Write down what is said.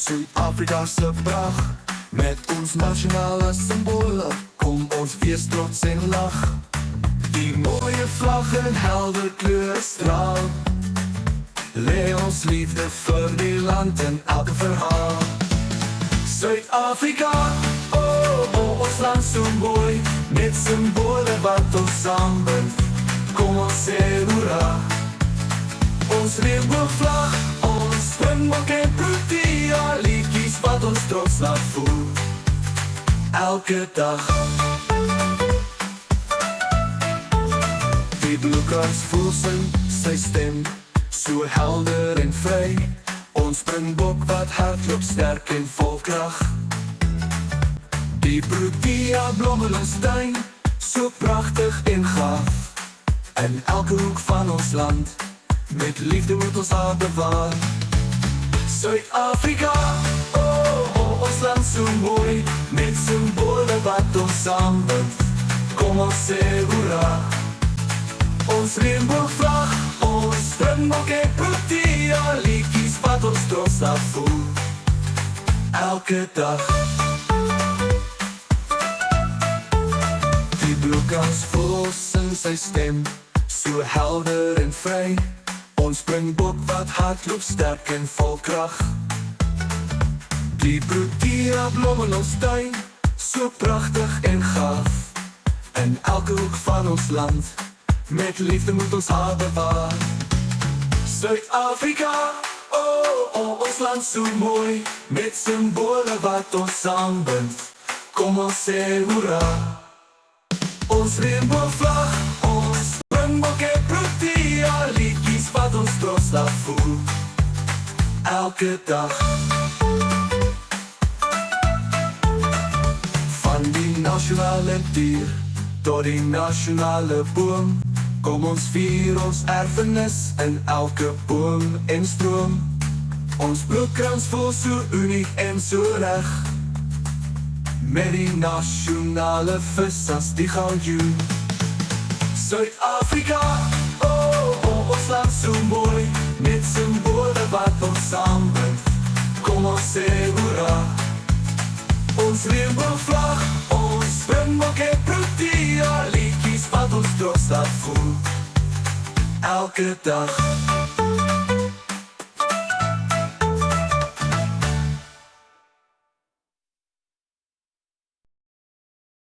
Suid-Afrika se pragt, met ons nasionale simbole, kom ons wees trots en lag. Die mooie vlag in helder kleur straal, lê ons liefde vir die land in elke verhaal. Suid-Afrika, ons land so mooi, met simbole wat ons saambind, kom ons sê hoera. Ons regenboogvlag, ons Springbok en Protea, liedjies wat ons trots laat voel, elke dag. Die bloekers voel sy stem, so helder en vry, ons Springbok wat hardloop sterk en vol krag. Die Protea blom in ons tuin, so pragtig en gaaf, in elke hoek van ons land, met liefde moet ons haar bewaar. Suid-Afrika, ons land so mooi, met simbole wat ons saambind, kom ons sê hoera. Ons regenboogvlag, ons Springbok en Protea, liedjies wat ons trots laat voel, elke dag. Die bloekans voel sy stem, so helder en vry, ons Springbok wat hardloop sterk en vol krag. Die Protea blom in ons tuin, so pragtig en gaaf, in elke hoek van ons land, met liefde moet ons haar bewaar. Suid-Afrika, ons land so mooi, met simbole wat ons saambind, kom ons sê hoera. Ons regenboogvlag, ons Springbok en Protea, liedjies wat ons trots laat voel, elke dag. Van die nasionale dier tot die nasionale boom, kom ons vier ons erfenis in elke boom en stroom. Ons bloedkrans voel so uniek en so reg, met die nasionale vis as die goudjoen. Suid-Afrika, ons land so mooi, met simbole wat ons saambind, kom ons sê hoera. Ons regenboogvlag, ons Springbok en Protea, liedjies wat ons trots laat voel, elke dag.